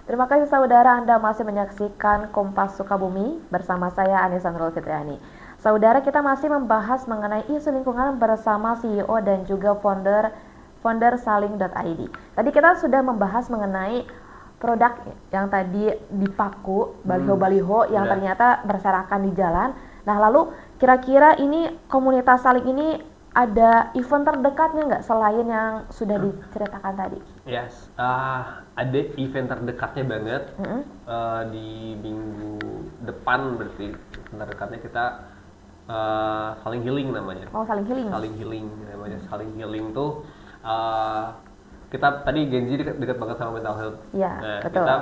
Terima kasih saudara, Anda masih menyaksikan Kompas Sukabumi bersama saya Anissa Nurul Fitriani. Saudara, kita masih membahas mengenai isu lingkungan bersama CEO dan juga founder saling.id. Tadi kita sudah membahas mengenai produk yang tadi dipaku, baliho-baliho yang ternyata berserakan di jalan. Nah, lalu kira-kira ini komunitas saling ini ada event terdekatnya nggak selain yang sudah diceritakan tadi? Yes, ada event terdekatnya banget. Di minggu depan berarti event terdekatnya kita saling healing namanya. Oh, saling healing. Saling healing namanya. Saling healing tuh kita tadi Genji dekat banget sama mental health. Iya, Nah, betul. kita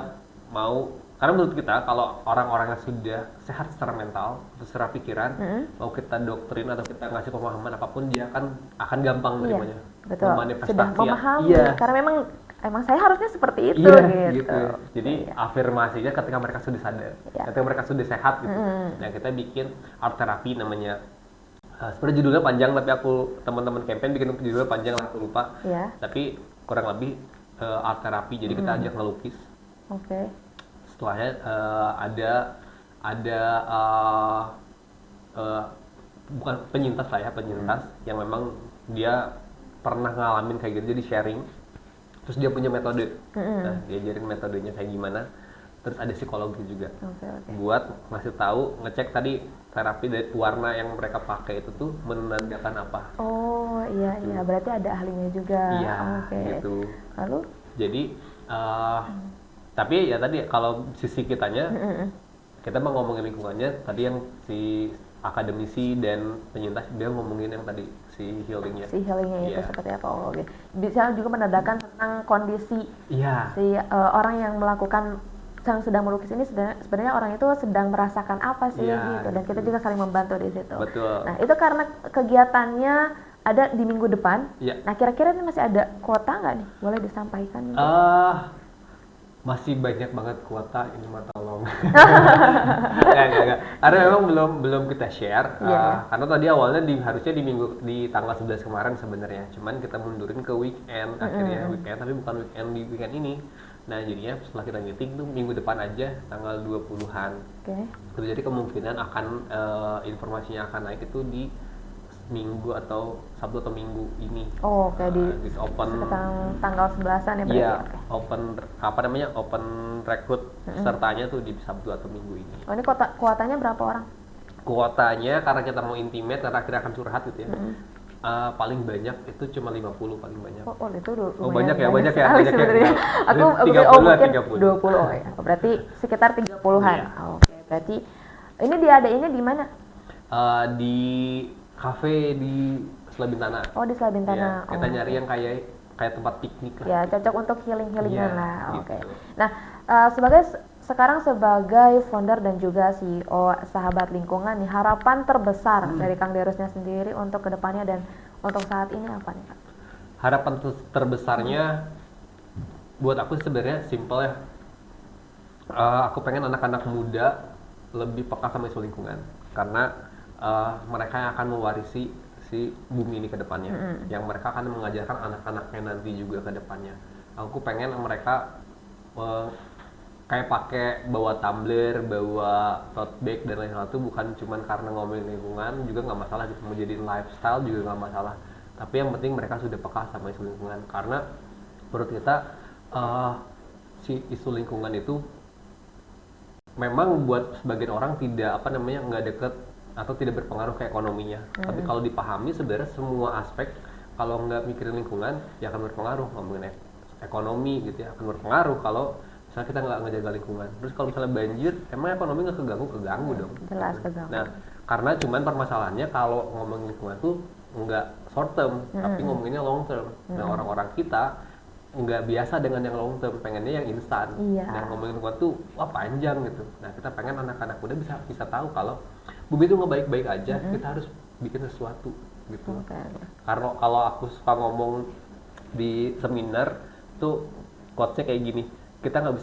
mau karena menurut kita kalau orang-orang yang sudah sehat secara mental, secara pikiran, mau kita doktrin atau kita ngasih pemahaman apapun dia akan gampang menerimanya. Betul. Memanifestasi. Sudah memahami. Iya. Karena emang saya harusnya seperti itu gitu. Jadi afirmasinya ketika mereka sudah sadar, ketika mereka sudah sehat gitu. Nah, kita bikin art therapy namanya. Sebenarnya judulnya panjang tapi teman-teman campaign bikin judulnya panjang lah, aku lupa. Tapi kurang lebih art therapy. Jadi kita ajak ngelukis. Oke. Setelahnya ada bukan penyintas lah ya, penyintas yang memang dia pernah ngalamin kayak gitu, jadi sharing. Terus dia punya metode. Nah, diajarin metodenya kayak gimana. Terus ada psikologi juga. Buat ngasih tahu, ngecek tadi terapi dari warna yang mereka pakai itu tuh menandakan apa. Oh, iya. Berarti ada ahlinya juga. Iya, gitu. Lalu? Jadi tapi ya tadi kalau sisi kitanya kita mau ngomongin lingkungannya, tadi yang si akademisi dan penyintas dia ngomongin yang tadi si healingnya. Si healingnya itu seperti apa? Oh, oke. Bisa juga menandakan tentang kondisi si orang yang melakukan yang sedang melukis ini sebenarnya orang itu sedang merasakan apa sih gitu, dan kita juga saling membantu di situ. Betul. Nah, itu karena kegiatannya ada di minggu depan. Nah, kira-kira ini masih ada kuota nggak nih? Boleh disampaikan? Masih banyak banget kuota, ini mah tolong. Enggak. Karena memang belum kita share. Karena tadi awalnya harusnya di tanggal 11 kemarin sebenarnya. Cuman kita mundurin ke weekend, akhirnya weekend, tapi bukan weekend di weekend ini. Nah, jadinya setelah kita meeting tuh minggu depan aja, tanggal 20-an. Jadi kemungkinan akan informasinya akan naik itu di Minggu atau Sabtu atau Minggu ini. Oh, kayak di open tanggal 11-an ya berarti. Iya, open rekrut pesertanya tuh di Sabtu atau Minggu ini. Oh, ini kuotanya berapa orang? Kuotanya karena kita mau intimate, karena akhirnya akan curhat gitu ya. Paling banyak itu cuma 50 paling banyak. Oh, itu lumayan. Banyak ya. Aku 30 20. Oh ya. Berarti sekitar 30-an. Oke, berarti ini diadainnya di mana? Di kafe di Selabintana. Oh, di Selabintana. Kita nyari yang kayak tempat piknik lah. Ya, cocok untuk healing-healingan lah. Gitu. Oke. Nah, sekarang sebagai founder dan juga CEO Sahabat Lingkungan nih, harapan terbesar dari Kang Derusnya sendiri untuk kedepannya dan untuk saat ini apa nih, Kak? Harapan terbesarnya buat aku sebenarnya simple ya. Aku pengen anak-anak muda lebih peka sama isu lingkungan, karena mereka yang akan mewarisi si bumi ini ke depannya, yang mereka akan mengajarkan anak-anaknya nanti juga ke depannya. Aku pengen mereka kayak pakai bawa tumbler, bawa tote bag dan lain-lain itu bukan cuman karena ngomongin lingkungan, juga nggak masalah gitu, mau jadi lifestyle juga nggak masalah. Tapi yang penting mereka sudah peka sama isu lingkungan, karena menurut kita si isu lingkungan itu memang buat sebagian orang nggak deket atau tidak berpengaruh ke ekonominya. Tapi kalau dipahami sebenarnya semua aspek, kalau nggak mikirin lingkungan ya akan berpengaruh. Ngomongin ekonomi gitu ya akan berpengaruh kalau misalnya kita nggak ngejaga lingkungan. Terus kalau misalnya banjir, emang ekonomi nggak keganggu dong. Jelas keganggu. Nah, karena cuman permasalahannya kalau ngomongin lingkungan tuh nggak short term, tapi ngomonginnya long term. Nah, orang-orang kita nggak biasa dengan yang long term, pengennya yang instan. Nah, ngomongin lingkungan tuh wah panjang gitu. Nah, kita pengen anak-anak muda bisa tahu kalau bumi itu nggak baik-baik aja, kita harus bikin sesuatu gitu. Karena kalau aku suka ngomong di seminar tuh quotes-nya kayak gini, kita nggak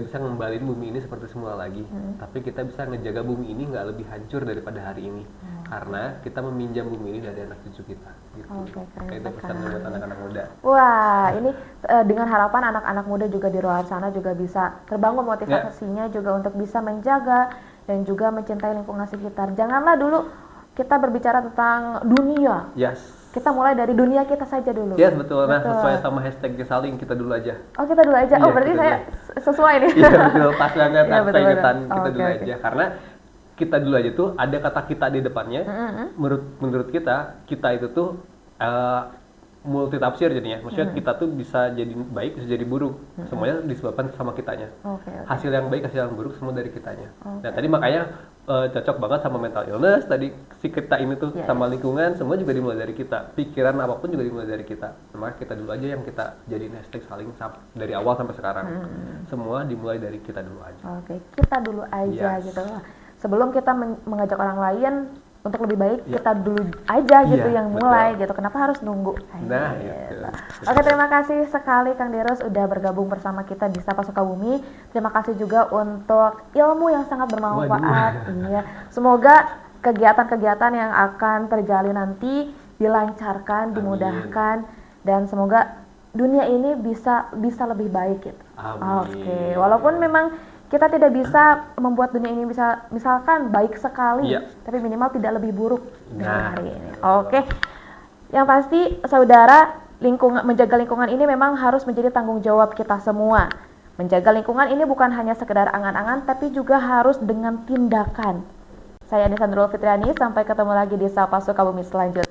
bisa ngembaliin bumi ini seperti semula lagi, tapi kita bisa ngejaga bumi ini nggak lebih hancur daripada hari ini, karena kita meminjam bumi ini dari anak cucu kita. Gitu. Oke, keren Itu pesan buat anak-anak muda. Wah, ini dengan harapan anak-anak muda juga di luar sana juga bisa terbangun motivasinya juga untuk bisa menjaga dan juga mencintai lingkungan sekitar. Janganlah dulu kita berbicara tentang dunia. Yes. Kita mulai dari dunia kita saja dulu. Yes, betul. Nah, sesuai sama hashtag saling kita dulu aja. Oh, kita dulu aja. Oh, Iya, berarti kita saya sesuai nih. Iya, betul. Pas banget. Iya, Aku betul, ingetan betul. kita Oke, dulu oke. aja. Karena kita dulu aja tuh ada kata kita di depannya. Menurut kita itu tuh multi tafsir jadinya. Maksudnya kita tuh bisa jadi baik, bisa jadi buruk. Semuanya disebabkan sama kitanya. Oke, oke. Hasil yang baik, hasil yang buruk semua dari kitanya. Nah, tadi makanya cocok banget sama mental illness. Tadi si kita ini tuh Yes. sama lingkungan, semua juga dimulai dari kita. Pikiran apapun juga dimulai dari kita. Maka kita dulu aja yang kita jadiin hashtag saling dari awal sampai sekarang. Semua dimulai dari kita dulu aja. Oke, kita dulu aja Yes. gitu. Sebelum kita mengajak orang lain untuk lebih baik, kita dulu aja gitu Iya, yang mulai betul. gitu. Kenapa harus nunggu? Nah, Gitu. itu. Oke, terima kasih sekali Kang Deros udah bergabung bersama kita di Sapa Sukabumi. Terima kasih juga untuk ilmu yang sangat bermanfaat. Iya. Semoga kegiatan-kegiatan yang akan terjalin nanti dilancarkan, dimudahkan, dan semoga dunia ini bisa lebih baik gitu. Amin. Oke, walaupun memang kita tidak bisa membuat dunia ini bisa misalkan baik sekali, Iya. tapi minimal tidak lebih buruk dari Nah. hari ini. Oke, yang pasti saudara, menjaga lingkungan ini memang harus menjadi tanggung jawab kita semua. Menjaga lingkungan ini bukan hanya sekedar angan-angan, tapi juga harus dengan tindakan. Saya Anissa Nurul Fitriani, sampai ketemu lagi di Sapa Sukabumi selanjutnya.